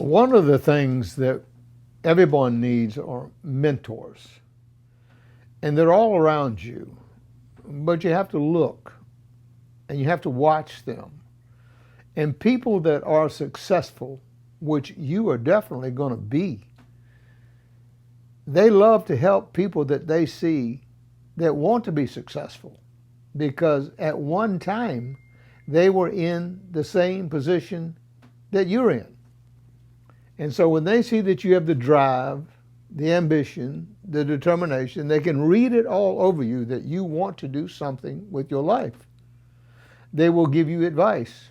One of the things that everyone needs are mentors, and they're all around you, but you have to look and you have to watch them. And people that are successful, which you are definitely going to be, they love to help people that they see that want to be successful, because at one time they were in the same position that you're in. And so when they see that you have the drive, the ambition, the determination, they can read it all over you that you want to do something with your life. They will give you advice.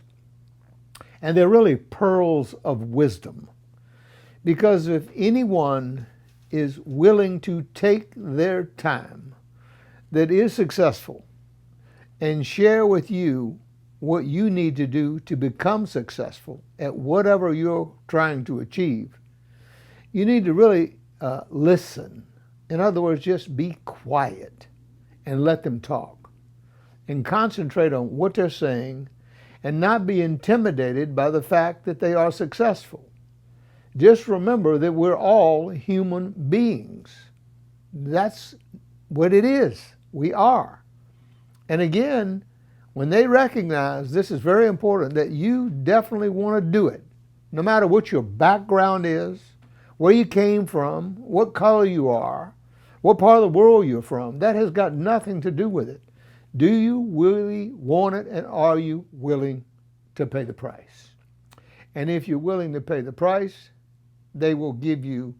And they're really pearls of wisdom. Because if anyone is willing to take their time that is successful and share with you what you need to do to become successful at whatever you're trying to achieve, you need to really listen. In other words, just be quiet and let them talk and concentrate on what they're saying and not be intimidated by the fact that they are successful. Just remember that we're all human beings. That's what it is. We are. And again, when they recognize, this is very important, that you definitely want to do it, no matter what your background is, where you came from, what color you are, what part of the world you're from, that has got nothing to do with it. Do you really want it, and are you willing to pay the price? And if you're willing to pay the price, they will give you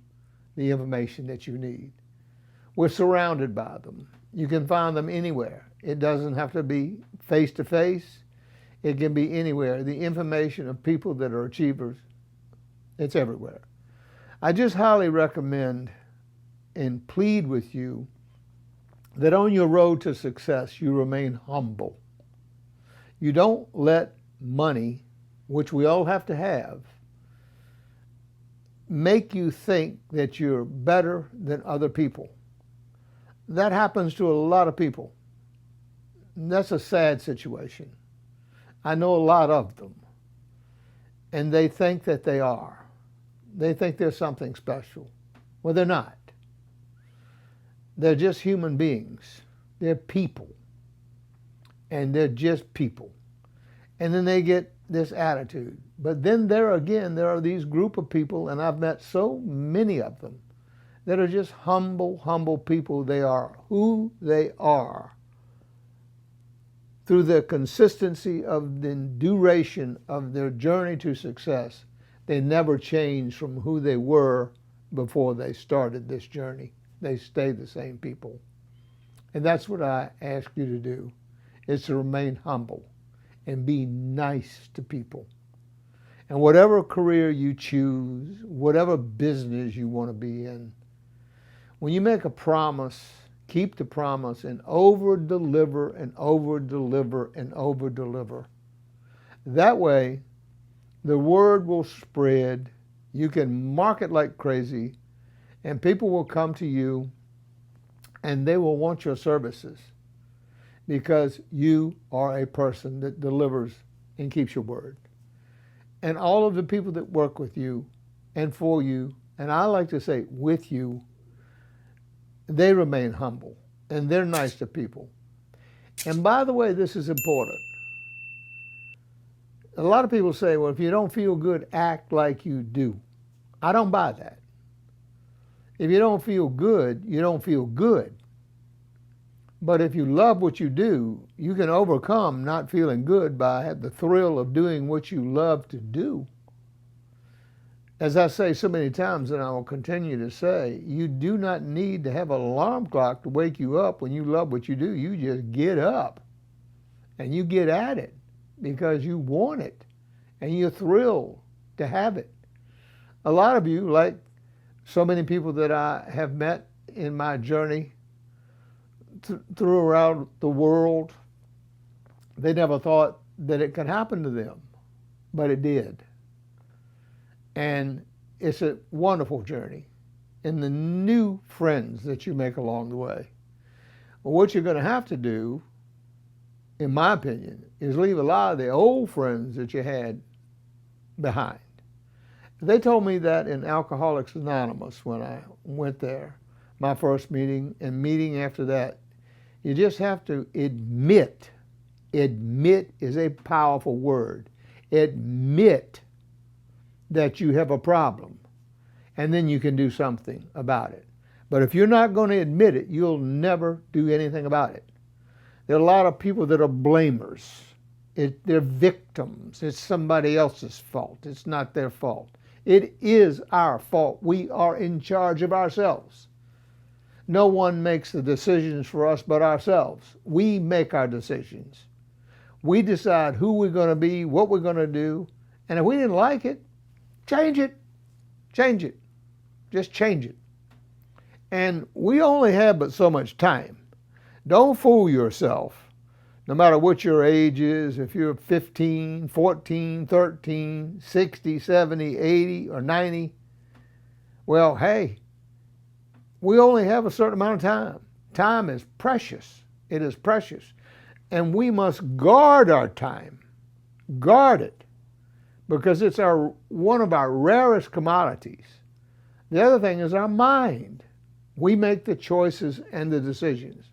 the information that you need. We're surrounded by them. You can find them anywhere. It doesn't have to be face-to-face. It can be anywhere. The information of people that are achievers, it's everywhere. I just highly recommend and plead with you that on your road to success, you remain humble. You don't let money, which we all have to have, make you think that you're better than other people. That happens to a lot of people. That's a sad situation. I know a lot of them. And they think that they are. They think they're something special. Well, they're not. They're just human beings. They're people. And they're just people. And then they get this attitude. But then there are these group of people, and I've met so many of them, that are just humble, humble people. They are who they are through the consistency of the duration of their journey to success. They never change from who they were before they started this journey. They stay the same people. And that's what I ask you to do, is to remain humble and be nice to people. And whatever career you choose, whatever business you want to be in, when you make a promise, keep the promise and over-deliver and over-deliver and over-deliver. That way, the word will spread. You can market like crazy, and people will come to you, and they will want your services because you are a person that delivers and keeps your word. And all of the people that work with you and for you, and I like to say with you, they remain humble, and they're nice to people. And by the way, this is important. A lot of people say, well, if you don't feel good, act like you do. I don't buy that. If you don't feel good, you don't feel good. But if you love what you do, you can overcome not feeling good by the thrill of doing what you love to do. As I say so many times, and I will continue to say, you do not need to have an alarm clock to wake you up when you love what you do. You just get up and you get at it because you want it and you're thrilled to have it. A lot of you, like so many people that I have met in my journey throughout the world, they never thought that it could happen to them, but it did. And it's a wonderful journey. And the new friends that you make along the way. Well, what you're going to have to do, in my opinion, is leave a lot of the old friends that you had behind. They told me that in Alcoholics Anonymous when I went there, my first meeting and meeting after that. You just have to admit. Admit is a powerful word. Admit that you have a problem, and then you can do something about it. But if you're not going to admit it, you'll never do anything about it. There are a lot of people that are blamers. They're victims. It's somebody else's fault. It's not their fault. It is our fault. We are in charge of ourselves. No one makes the decisions for us but ourselves. We make our decisions. We decide who we're going to be, what we're going to do, and if we didn't like it, change it. Change it. Just change it. And we only have but so much time. Don't fool yourself. No matter what your age is, if you're 15, 14, 13, 60, 70, 80, or 90, well, hey, we only have a certain amount of time. Time is precious. It is precious. And we must guard our time. Guard it. Because it's one of our rarest commodities. The other thing is our mind. We make the choices and the decisions.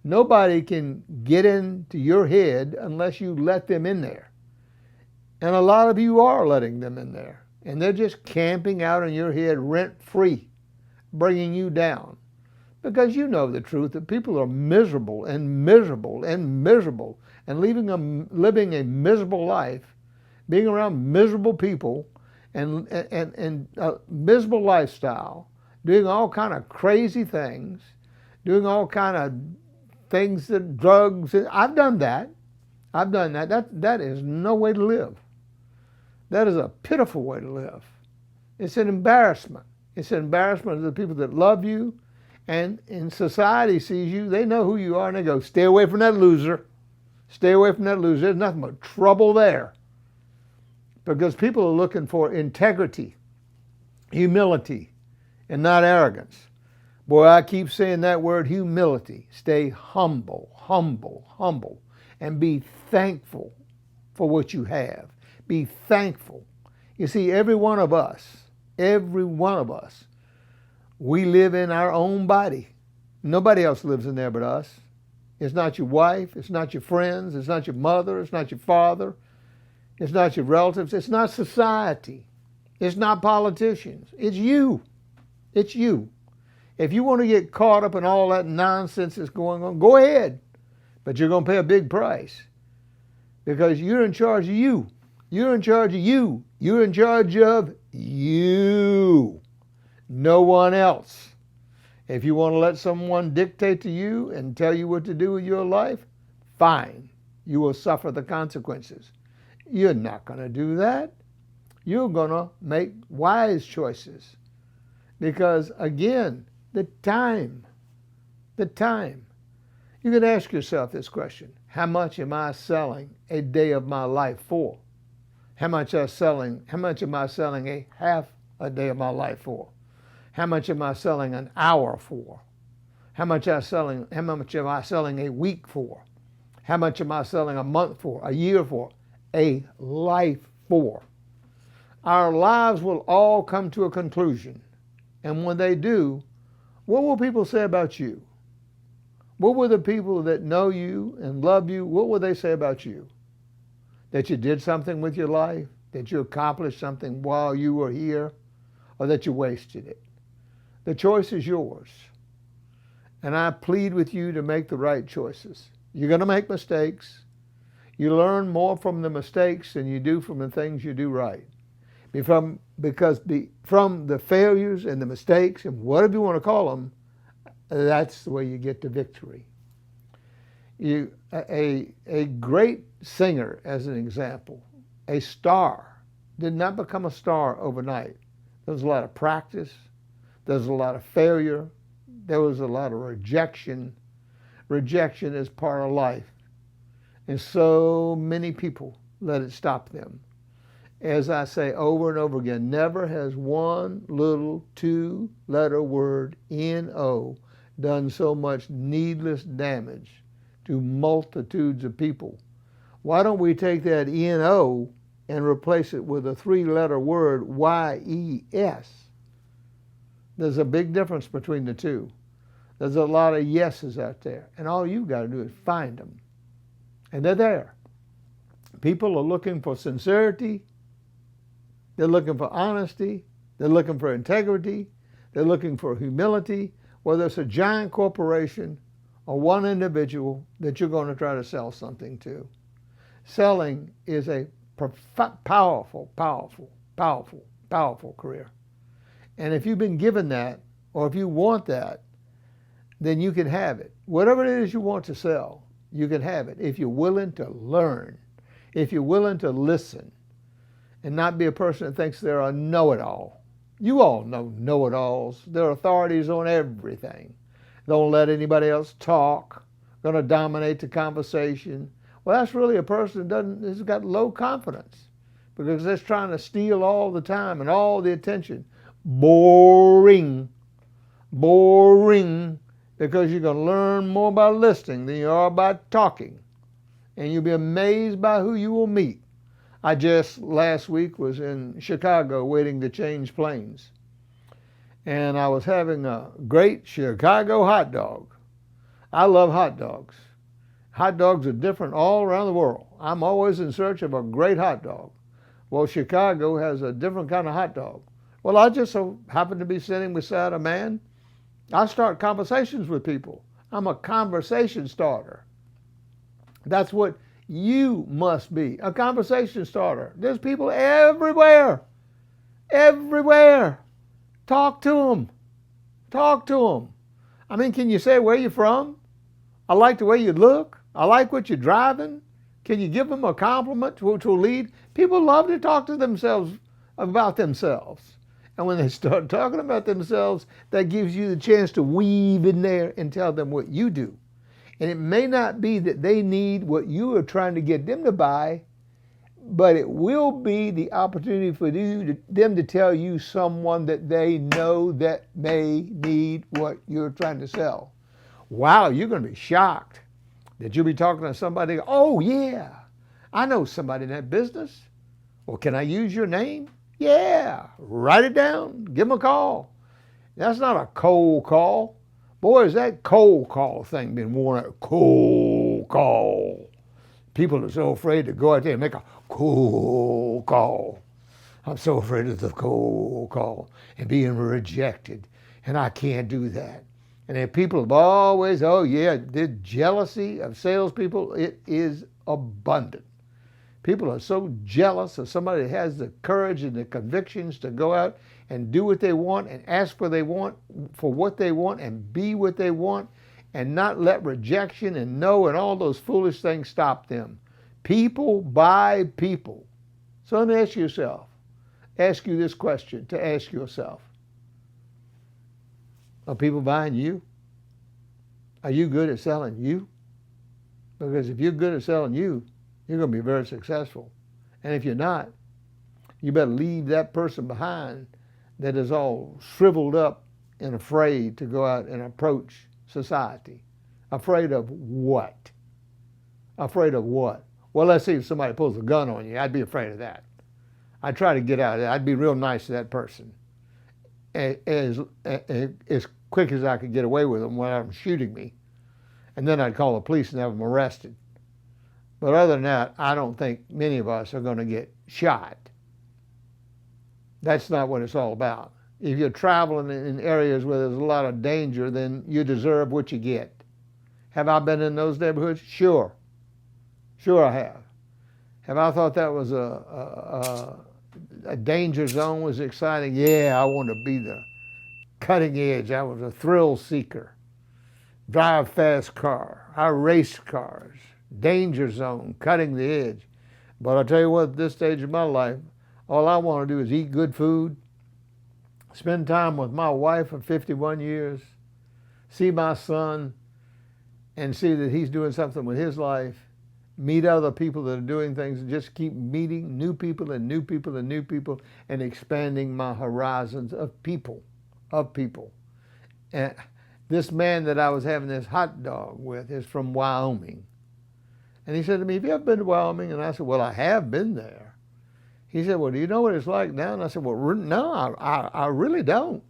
Nobody can get into your head unless you let them in there. And a lot of you are letting them in there. And they're just camping out in your head rent-free, bringing you down. Because you know the truth that people are miserable and miserable and miserable and living a miserable life, being around miserable people and a miserable lifestyle, doing all kind of crazy things, doing all kind of things that drugs. I've done that. I've done that. That is no way to live. That is a pitiful way to live. It's an embarrassment. It's an embarrassment to the people that love you, and in society sees you. They know who you are, and they go, stay away from that loser. Stay away from that loser. There's nothing but trouble there. Because people are looking for integrity, humility, and not arrogance. Boy, I keep saying that word, humility. Stay humble, humble, humble, and be thankful for what you have. Be thankful. You see, every one of us, we live in our own body. Nobody else lives in there but us. It's not your wife. It's not your friends. It's not your mother. It's not your father. It's not your relatives. It's not society. It's not politicians. It's you. It's you. If you want to get caught up in all that nonsense that's going on, go ahead. But you're going to pay a big price. Because you're in charge of you. You're in charge of you. You're in charge of you. No one else. If you want to let someone dictate to you and tell you what to do with your life, fine. You will suffer the consequences. You're not going to do that. You're going to make wise choices. Because, again, the time. You can ask yourself this question. How much am I selling a day of my life for? How much am I selling a half a day of my life for? How much am I selling an hour for? How much am I selling a week for? How much am I selling a month for, a year for, a life for? Our lives will all come to a conclusion. And when they do, what will people say about you? What will the people that know you and love you, what will they say about you? That you did something with your life? That you accomplished something while you were here? Or that you wasted it? The choice is yours. And I plead with you to make the right choices. You're going to make mistakes. You learn more from the mistakes than you do from the things you do right. From the failures and the mistakes and whatever you want to call them, that's the way you get to victory. A great singer, as an example, a star, did not become a star overnight. There was a lot of practice. There was a lot of failure. There was a lot of rejection. Rejection is part of life. And so many people let it stop them. As I say over and over again, never has one little two-letter word, N-O, done so much needless damage to multitudes of people. Why don't we take that N-O and replace it with a 3-letter word, Y-E-S. There's a big difference between the two. There's a lot of yeses out there, and all you've got to do is find them. And they're there. People are looking for sincerity. They're looking for honesty. They're looking for integrity. They're looking for humility, whether it's a giant corporation or one individual that you're going to try to sell something to. Selling is a powerful, powerful, powerful, powerful career. And if you've been given that, or if you want that, then you can have it. Whatever it is you want to sell, you can have it if you're willing to learn, if you're willing to listen, and not be a person that thinks they're a know-it-all. You all know know-it-alls. They're authorities on everything. Don't let anybody else talk. Going to dominate the conversation. Well, that's really a person that has got low confidence, because they're trying to steal all the time and all the attention. Boring. Boring. Because you're going to learn more by listening than you are by talking. And you'll be amazed by who you will meet. I just last week was in Chicago waiting to change planes. And I was having a great Chicago hot dog. I love hot dogs. Hot dogs are different all around the world. I'm always in search of a great hot dog. Well, Chicago has a different kind of hot dog. Well, I just so happened to be sitting beside a man. I start conversations with people. I'm a conversation starter. That's what you must be, a conversation starter. There's people everywhere. Everywhere. Talk to them. Talk to them. I mean, can you say where you're from? I like the way you look. I like what you're driving. Can you give them a compliment to lead? People love to talk to themselves about themselves. And when they start talking about themselves, that gives you the chance to weave in there and tell them what you do. And it may not be that they need what you are trying to get them to buy, but it will be the opportunity for them to tell you someone that they know that may need what you're trying to sell. Wow, you're going to be shocked that you'll be talking to somebody. Oh, yeah, I know somebody in that business. Well, can I use your name? Yeah, write it down. Give them a call. That's not a cold call. Boy, has that cold call thing been worn out. Cold call. People are so afraid to go out there and make a cold call. I'm so afraid of the cold call and being rejected, and I can't do that. And if people have always, oh yeah, the jealousy of salespeople, it is abundant. People are so jealous of somebody that has the courage and the convictions to go out and do what they want and ask for what they want and be what they want, and not let rejection and no and all those foolish things stop them. People buy people. So let me ask you this question to ask yourself. Are people buying you? Are you good at selling you? Because if you're good at selling you, you're going to be very successful. And if you're not, you better leave that person behind that is all shriveled up and afraid to go out and approach society. Afraid of what? Afraid of what? Well, let's see if somebody pulls a gun on you. I'd be afraid of that. I'd try to get out of that. I'd be real nice to that person. As quick as I could get away with them without them shooting me. And then I'd call the police and have them arrested. But other than that, I don't think many of us are going to get shot. That's not what it's all about. If you're traveling in areas where there's a lot of danger, then you deserve what you get. Have I been in those neighborhoods? Sure. Sure I have. Have I thought that was a danger zone was exciting? Yeah, I want to be the cutting edge. I was a thrill seeker. Drive fast car. I raced cars. Danger zone, cutting the edge. But I'll tell you what, at this stage of my life, all I want to do is eat good food, spend time with my wife of 51 years, see my son, and see that he's doing something with his life, meet other people that are doing things, and just keep meeting new people and new people and new people, and expanding my horizons of people. And this man that I was having this hot dog with is from Wyoming. And he said to me, have you ever been to Wyoming? And I said, well, I have been there. He said, well, do you know what it's like now? And I said, well, no, I really don't.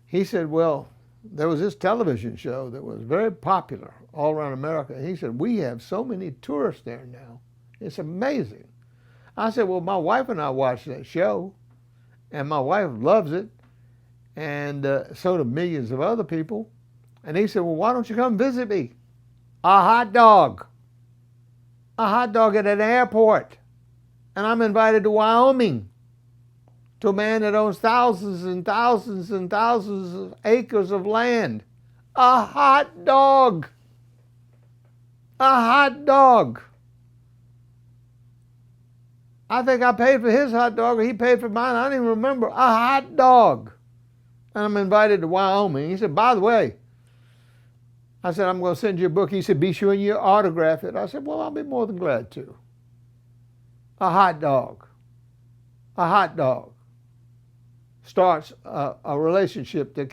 He said, well, there was this television show that was very popular all around America. And he said, we have so many tourists there now. It's amazing. I said, well, my wife and I watched that show, and my wife loves it, and so do millions of other people. And he said, well, why don't you come visit me? A hot dog. A hot dog at an airport. And I'm invited to Wyoming, to a man that owns thousands and thousands and thousands of acres of land. A hot dog. A hot dog. I think I paid for his hot dog or he paid for mine. I don't even remember. A hot dog. And I'm invited to Wyoming. He said, by the way, I said, I'm going to send you a book. He said, be sure you autograph it. I said, well, I'll be more than glad to. A hot dog. A hot dog starts a relationship that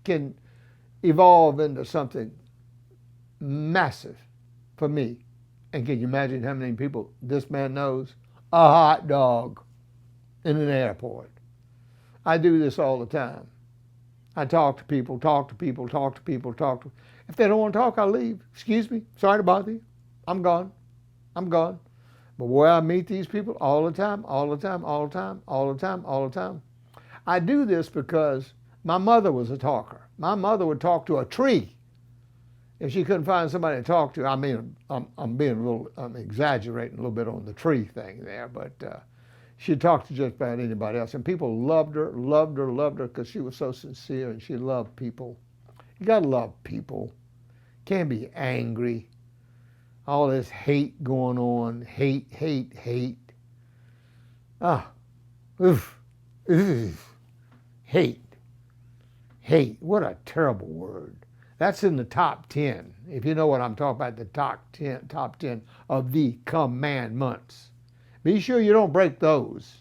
can evolve into something massive for me. And can you imagine how many people this man knows? A hot dog in an airport. I do this all the time. I talk to people. If they don't want to talk, I'll leave. Excuse me, sorry to bother you. I'm gone. But where I meet these people all the time. I do this because my mother was a talker. My mother would talk to a tree if she couldn't find somebody to talk to. I mean, I'm exaggerating a little bit on the tree thing there, but she'd talk to just about anybody else. And people loved her because she was so sincere and she loved people. You gotta love people. Can't be angry. All this hate going on. Hate. Hate. What a terrible word. That's in the top 10. If you know what I'm talking about, the top 10 of the commandments. Be sure you don't break those.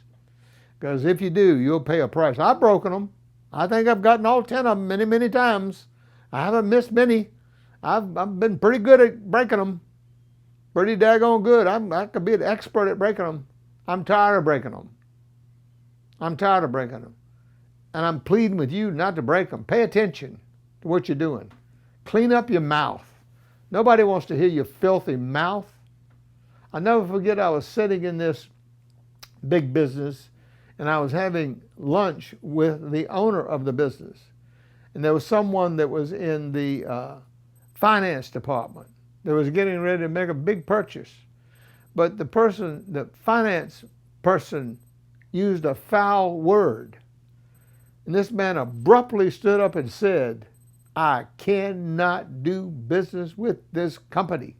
Because if you do, you'll pay a price. I've broken them. I think I've gotten all 10 of them many, many times. I haven't missed many. I've been pretty good at breaking them. Pretty daggone good. I could be an expert at breaking them. I'm tired of breaking them. And I'm pleading with you not to break them. Pay attention to what you're doing. Clean up your mouth. Nobody wants to hear your filthy mouth. I'll never forget, I was sitting in this big business and I was having lunch with the owner of the business. And there was someone that was in the finance department that was getting ready to make a big purchase. But the finance person used a foul word. And this man abruptly stood up and said, I cannot do business with this company.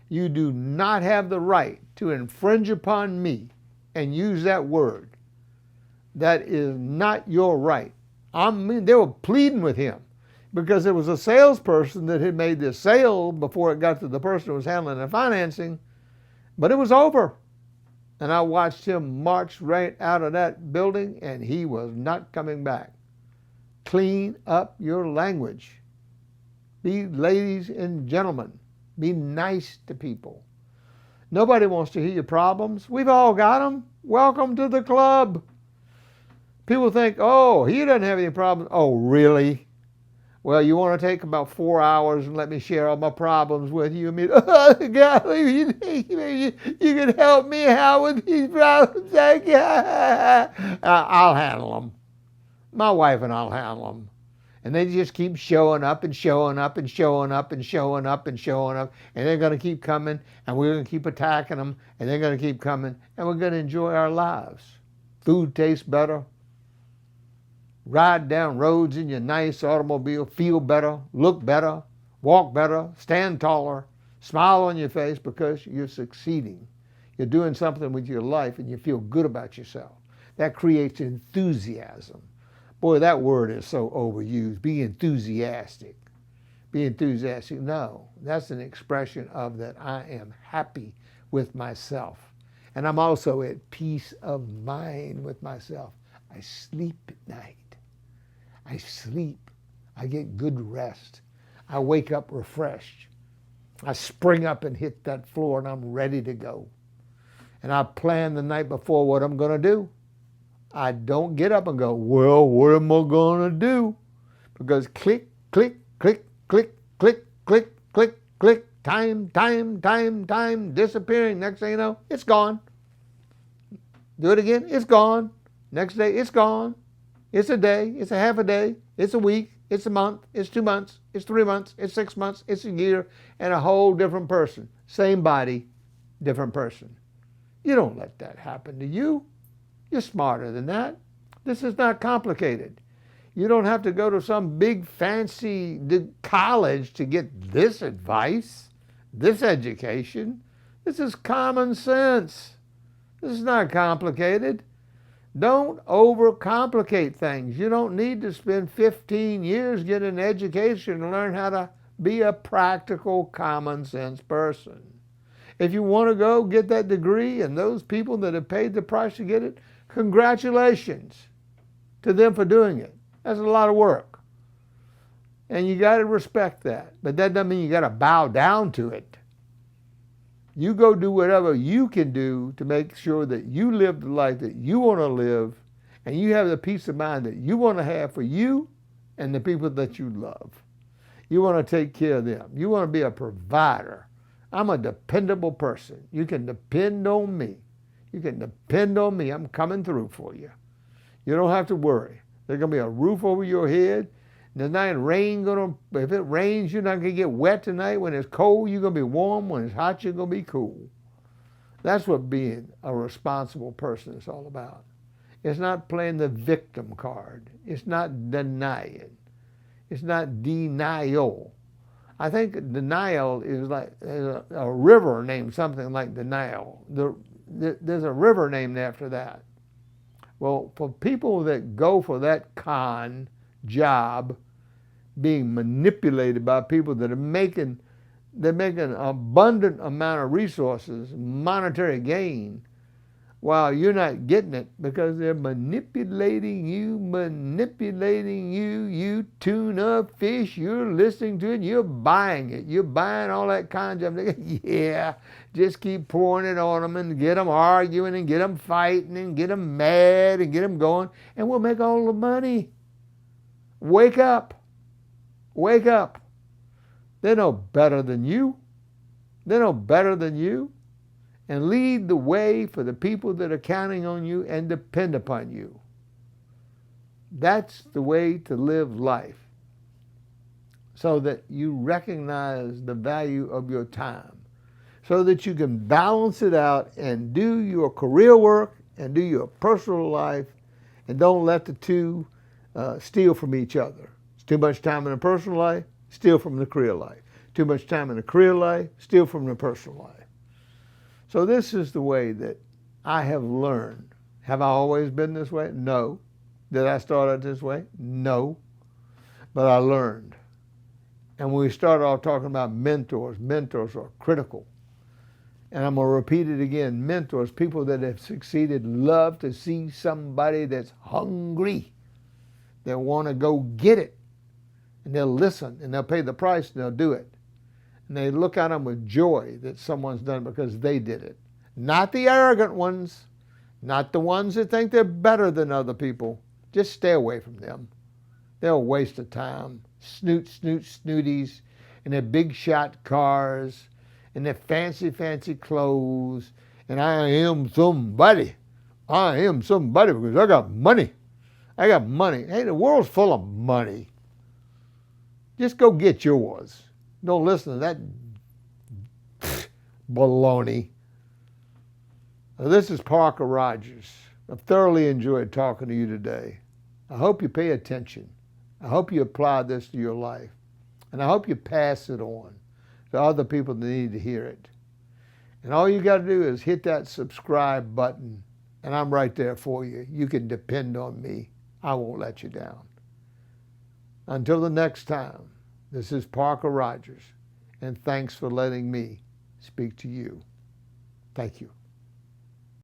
You do not have the right to infringe upon me and use that word. That is not your right. I mean, they were pleading with him because there was a salesperson that had made this sale before it got to the person who was handling the financing, but it was over. And I watched him march right out of that building and he was not coming back. Clean up your language. Be ladies and gentlemen. Be nice to people. Nobody wants to hear your problems. We've all got them. Welcome to the club. People think, oh, he doesn't have any problems. Oh, really? Well, you want to take about 4 hours and let me share all my problems with you? I mean, oh, golly, you can help me out with these problems. I'll handle them. My wife and I'll handle them. And they just keep showing up. And they're going to keep coming, and we're going to keep attacking them, and they're going to keep coming, and we're going to enjoy our lives. Food tastes better. Ride down roads in your nice automobile, feel better, look better, walk better, stand taller, smile on your face because you're succeeding. You're doing something with your life and you feel good about yourself. That creates enthusiasm. Boy, that word is so overused. Be enthusiastic. Be enthusiastic. No, that's an expression of that I am happy with myself. And I'm also at peace of mind with myself. I sleep at night. I sleep. I get good rest. I wake up refreshed. I spring up and hit that floor and I'm ready to go. and I plan the night before what I'm going to do. I don't get up and go, well, what am I going to do? Because click, click, click, click, click, click, click, click, time, disappearing. Next thing you know, it's gone. Do it again, it's gone. Next day, it's gone. It's a day, it's a half a day, it's a week, it's a month, it's 2 months, it's 3 months, it's 6 months, it's a year, and a whole different person. Same body, different person. You don't let that happen to you. You're smarter than that. This is not complicated. You don't have to go to some big fancy college to get this advice, this education. This is common sense. This is not complicated. Don't overcomplicate things. You don't need to spend 15 years getting an education to learn how to be a practical, common sense person. If you want to go get that degree, and those people that have paid the price to get it, congratulations to them for doing it. That's a lot of work. And you got to respect that. But that doesn't mean you got to bow down to it. You go do whatever you can do to make sure that you live the life that you want to live, and you have the peace of mind that you want to have for you and the people that you love. You want to take care of them. You want to be a provider. I'm a dependable person. You can depend on me. You can depend on me. I'm coming through for you. You don't have to worry. There's going to be a roof over your head. There's not rain going to, if it rains, you're not going to get wet tonight. When it's cold, you're going to be warm. When it's hot, you're going to be cool. That's what being a responsible person is all about. It's not playing the victim card. It's not denying. It's not denial. I think denial is like a river named something like denial. There's a river named after that. Well, for people that go for that con job, being manipulated by people that are making an abundant amount of resources, monetary gain, while you're not getting it because they're manipulating you, you tuna fish, you're listening to it, you're buying it, you're buying all that kind of stuff. Yeah, just keep pouring it on them and get them arguing and get them fighting and get them mad and get them going, and we'll make all the money. Wake up. Wake up. They're no better than you. They're no better than you. And lead the way for the people that are counting on you and depend upon you. That's the way to live life, so that you recognize the value of your time, so that you can balance it out and do your career work and do your personal life, and don't let the two steal from each other. It's too much time in the personal life, steal from the career life. Too much time in the career life, steal from the personal life. So this is the way that I have learned. Have I always been this way? No. Did I start out this way? No. But I learned. And when we started off talking about mentors, mentors are critical. And I'm going to repeat it again. Mentors, people that have succeeded, love to see somebody that's hungry. They want to go get it. And they'll listen, and they'll pay the price, and they'll do it. And they look at them with joy that someone's done it because they did it. Not the arrogant ones, not the ones that think they're better than other people. Just stay away from them. They're a waste of time. Snooties, and their big shot cars, and their fancy clothes, and I am somebody. I am somebody because I got money. I got money. Hey, the world's full of money. Just go get yours. Don't listen to that baloney. This is Parker Rogers. I've thoroughly enjoyed talking to you today. I hope you pay attention. I hope you apply this to your life. And I hope you pass it on to other people that need to hear it. And all you got to do is hit that subscribe button, and I'm right there for you. You can depend on me. I won't let you down. Until the next time, this is Parker Rogers, and thanks for letting me speak to you. Thank you.